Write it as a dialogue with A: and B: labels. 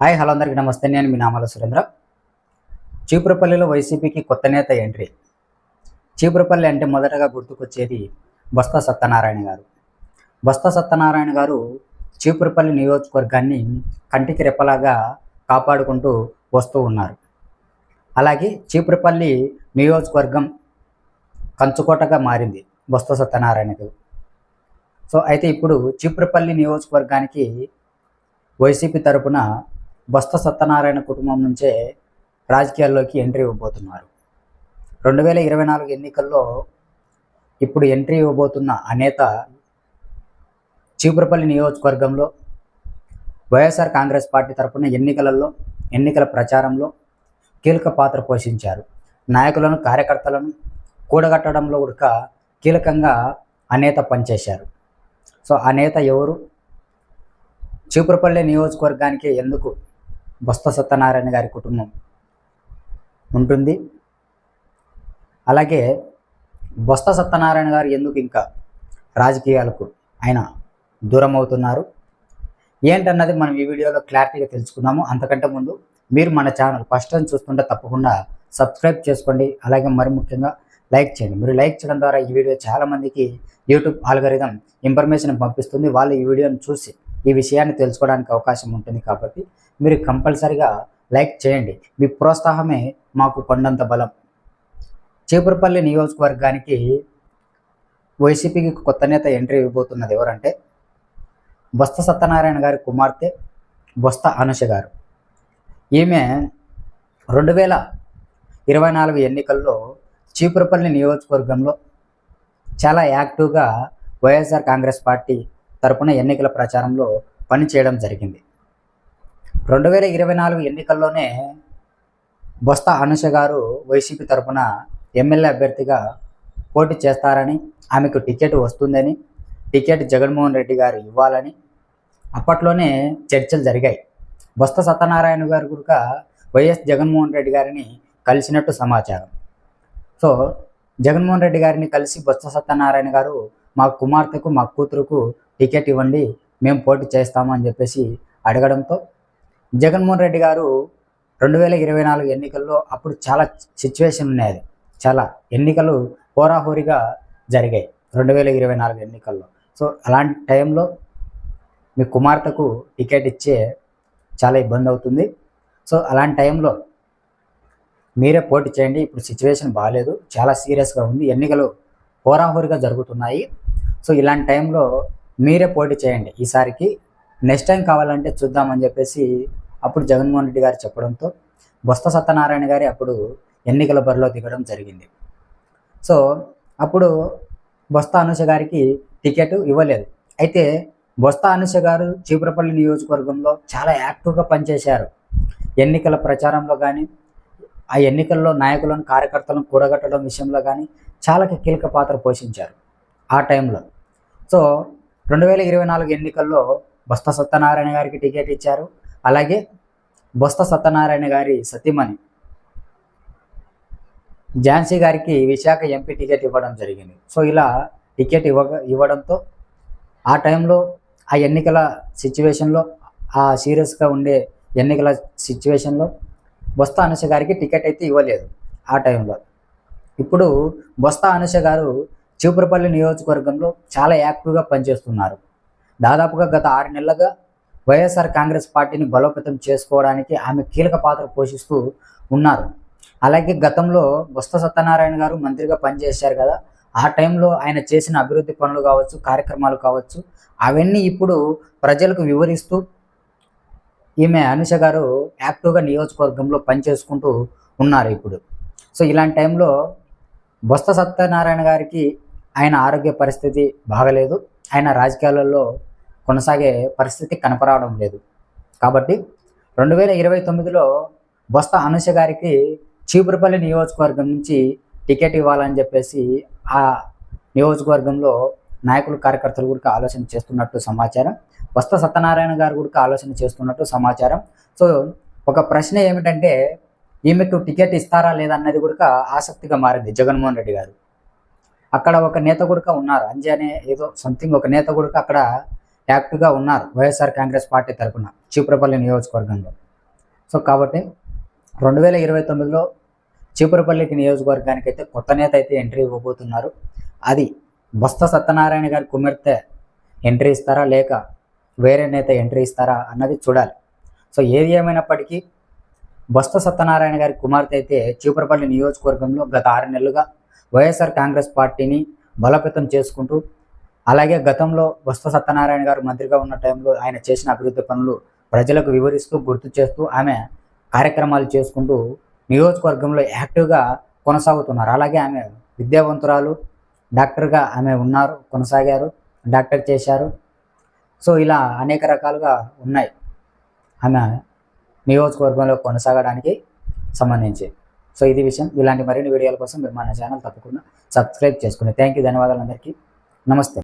A: Hi hello అందరికీ నమస్తే. నేను మీ నామాల సురేంద్ర. చీపురపల్లిలో వైసీపీకి కొత్త నేత ఎంట్రీ. చీపురపల్లి అంటే మొదటగా గుర్తుకొచ్చేది బొత్స సత్యనారాయణ గారు. బొత్స సత్యనారాయణ గారు చీపురపల్లి నియోజకవర్గాన్ని కంటికి రెప్పలాగా కాపాడుకుంటూ వస్తూ ఉన్నారు. అలాగే చీపురపల్లి నియోజకవర్గం కంచుకోటగా మారింది బొత్స సత్యనారాయణకు. అయితే ఇప్పుడు చీపురపల్లి నియోజకవర్గానికి వైసీపీ తరపున బొత్స సత్యనారాయణ కుటుంబం నుంచే రాజకీయాల్లోకి ఎంట్రీ ఇవ్వబోతున్నారు. 2024 ఎన్నికల్లో ఇప్పుడు ఎంట్రీ ఇవ్వబోతున్న నేత చీపురపల్లి నియోజకవర్గంలో వైఎస్ఆర్ కాంగ్రెస్ పార్టీ తరపున ఎన్నికల ప్రచారంలో కీలక పాత్ర పోషించారు. నాయకులను, కార్యకర్తలను కూడగట్టడంలో కూడా కీలకంగా నేత పనిచేశారు. ఆ నేత ఎవరు? చీపురపల్లి నియోజకవర్గానికి ఎందుకు బొత్స సత్యనారాయణ గారి కుటుంబం ఉంటుంది? అలాగే బొత్స సత్యనారాయణ గారు ఎందుకు ఇంకా రాజకీయాలకు ఆయన దూరం అవుతున్నారు ఏంటన్నది మనం ఈ వీడియోలో క్లారిటీగా తెలుసుకుందాము. అంతకంటే ముందు మీరు మన ఛానల్ ఫస్ట్ టైం చూస్తుంటే తప్పకుండా సబ్స్క్రైబ్ చేసుకోండి. అలాగే మరి ముఖ్యంగా లైక్ చేయండి. మీరు లైక్ చేయడం ద్వారా ఈ వీడియో చాలామందికి యూట్యూబ్ ఆల్గరిథం ఇన్ఫర్మేషన్ పంపిస్తుంది. వాళ్ళు ఈ వీడియోని చూసి ఈ విషయాన్ని తెలుసుకోవడానికి అవకాశం ఉంటుంది. కాబట్టి మీరు కంపల్సరిగా లైక్ చేయండి. మీ ప్రోత్సాహమే మాకు కొండంత బలం. చీపురపల్లి నియోజకవర్గానికి వైసీపీకి కొత్త నేత ఎంట్రీ ఇవ్వబోతున్నది ఎవరంటే బొత్స సత్యనారాయణ గారి కుమార్తె బొత్స అనూష గారు. ఈమె 2024 ఎన్నికల్లో చీపురపల్లి నియోజకవర్గంలో చాలా యాక్టివ్గా వైఎస్ఆర్ కాంగ్రెస్ పార్టీ తరపున ఎన్నికల ప్రచారంలో పనిచేయడం జరిగింది. 2024 ఎన్నికల్లోనే బొత్స అనూష గారు వైసీపీ తరపున ఎమ్మెల్యే అభ్యర్థిగా పోటీ చేస్తారని, ఆమెకు టికెట్ వస్తుందని, టికెట్ జగన్మోహన్ రెడ్డి గారు ఇవ్వాలని అప్పట్లోనే చర్చలు జరిగాయి. బొత్స సత్యనారాయణ గారు కూడా వైఎస్ జగన్మోహన్ రెడ్డి గారిని కలిసినట్టు సమాచారం. జగన్మోహన్ రెడ్డి గారిని కలిసి బొత్స సత్యనారాయణ గారు మా కుమార్తెకు, మా కూతురుకు టికెట్ ఇవ్వండి, మేము పోటీ చేస్తాము అని చెప్పేసి అడగడంతో జగన్మోహన్ రెడ్డి గారు 2024 ఎన్నికల్లో అప్పుడు చాలా సిచ్యువేషన్ ఉన్నాయి. చాలా ఎన్నికలు హోరాహోరీగా జరిగాయి 2024 ఎన్నికల్లో. అలాంటి టైంలో మీ కుమార్తెకు టికెట్ ఇచ్చే చాలా ఇబ్బంది అవుతుంది. అలాంటి టైంలో మీరే పోటీ చేయండి, ఇప్పుడు సిచ్యువేషన్ బాగాలేదు, చాలా సీరియస్గా ఉంది, ఎన్నికలు హోరాహోరీగా జరుగుతున్నాయి. ఇలాంటి టైంలో మీరే పోటీ చేయండి, ఈసారికి నెక్స్ట్ టైం కావాలంటే చూద్దామని చెప్పేసి అప్పుడు జగన్మోహన్ రెడ్డి గారు చెప్పడంతో బొత్స సత్యనారాయణ గారి అప్పుడు ఎన్నికల బరిలో దిగడం జరిగింది. అప్పుడు బొత్స అనూష గారికి టికెట్ ఇవ్వలేదు. అయితే బొత్స అనూష గారు చీపురపల్లి నియోజకవర్గంలో చాలా యాక్టివ్గా పనిచేశారు. ఎన్నికల ప్రచారంలో కానీ, ఆ ఎన్నికల్లో నాయకులను, కార్యకర్తలను కూడగట్టడం విషయంలో కానీ చాలా కీలక పాత్ర పోషించారు ఆ టైంలో. 2024 ఎన్నికల్లో బొత్స సత్యనారాయణ గారికి టికెట్ ఇచ్చారు. అలాగే బొత్స సత్యనారాయణ గారి సతీమణి ఝాన్సీ గారికి విశాఖ ఎంపీ టికెట్ ఇవ్వడం జరిగింది. ఇలా టికెట్ ఇవ్వడంతో ఆ టైంలో ఆ ఎన్నికల సిచ్యువేషన్లో, ఆ సీరియస్గా ఉండే ఎన్నికల సిచ్యువేషన్లో బొత్స అనూష గారికి టికెట్ అయితే ఇవ్వలేదు ఆ టైంలో. ఇప్పుడు బొత్స అనూష గారు చీపురపల్లి నియోజకవర్గంలో చాలా యాక్టివ్గా పనిచేస్తున్నారు. దాదాపుగా గత 6 నెలలుగా వైఎస్ఆర్ కాంగ్రెస్ పార్టీని బలోపేతం చేసుకోవడానికి ఆమె కీలక పాత్ర పోషిస్తూ ఉన్నారు. అలాగే గతంలో బొత్స సత్యనారాయణ గారు మంత్రిగా పనిచేశారు కదా, ఆ టైంలో ఆయన చేసిన అభివృద్ధి పనులు కావచ్చు, కార్యక్రమాలు కావచ్చు, అవన్నీ ఇప్పుడు ప్రజలకు వివరిస్తూ ఈమె అనూష గారు యాక్టివ్గా నియోజకవర్గంలో పనిచేసుకుంటూ ఉన్నారు ఇప్పుడు. ఇలాంటి టైంలో బొత్స సత్యనారాయణ గారికి ఆయన ఆరోగ్య పరిస్థితి బాగలేదు, ఆయన రాజకీయాలలో కొనసాగే పరిస్థితి కనపరావడం లేదు. కాబట్టి 2029లో బొత్స అనూష గారికి చీపురపల్లి నియోజకవర్గం నుంచి టికెట్ ఇవ్వాలని చెప్పేసి ఆ నియోజకవర్గంలో నాయకులు, కార్యకర్తలు కూడా ఆలోచన చేస్తున్నట్టు సమాచారం. బొత్స సత్యనారాయణ గారు కూడా ఆలోచన చేస్తున్నట్టు సమాచారం. ఒక ప్రశ్న ఏమిటంటే ఈమెకు టికెట్ ఇస్తారా లేదా అన్నది కూడా ఆసక్తిగా మారింది జగన్మోహన్ రెడ్డి గారు. అక్కడ ఒక నేత కూడా ఉన్నారు, అంజీ అనే ఏదో సంథింగ్ ఒక నేత కూడా అక్కడ యాక్టివ్గా ఉన్నారు వైఎస్ఆర్ కాంగ్రెస్ పార్టీ తరఫున చీపురపల్లి నియోజకవర్గంలో. సో కాబట్టి 2029లో చీపురపల్లికి నియోజకవర్గానికి అయితే కొత్త నేత అయితే ఎంట్రీ ఇవ్వబోతున్నారు. అది బొత్స సత్యనారాయణ గారి కుమార్తె ఎంట్రీ ఇస్తారా లేక వేరే నేత ఎంట్రీ ఇస్తారా అన్నది చూడాలి. సో ఏది ఏమైనప్పటికీ బొత్స సత్యనారాయణ గారి కుమార్తె అయితే చీపురపల్లి నియోజకవర్గంలో గత 6 నెలలుగా వైఎస్ఆర్ కాంగ్రెస్ పార్టీని బలోపేతం చేసుకుంటూ, అలాగే గతంలో బొత్స సత్యనారాయణ గారు మంత్రిగా ఉన్న టైంలో ఆయన చేసిన అభివృద్ధి పనులు ప్రజలకు వివరిస్తూ గుర్తు చేస్తూ ఆమె కార్యక్రమాలు చేసుకుంటూ నియోజకవర్గంలో యాక్టివ్గా కొనసాగుతున్నారు. అలాగే ఆమె విద్యావంతురాలు, డాక్టర్గా ఆమె ఉన్నారు, కొనసాగారు, డాక్టర్ చేశారు. సో ఇలా అనేక రకాలుగా ఉన్నాయి ఆమె నియోజకవర్గంలో కొనసాగడానికి సంబంధించి. సో ఇది విషయం. ఇలాంటి మరిన్ని వీడియోల కోసం మీరు మన ఛానల్ తప్పకుండా సబ్స్క్రైబ్ చేసుకోండి. థ్యాంక్ యూ, ధన్యవాదాలు అందరికీ. నమస్తే.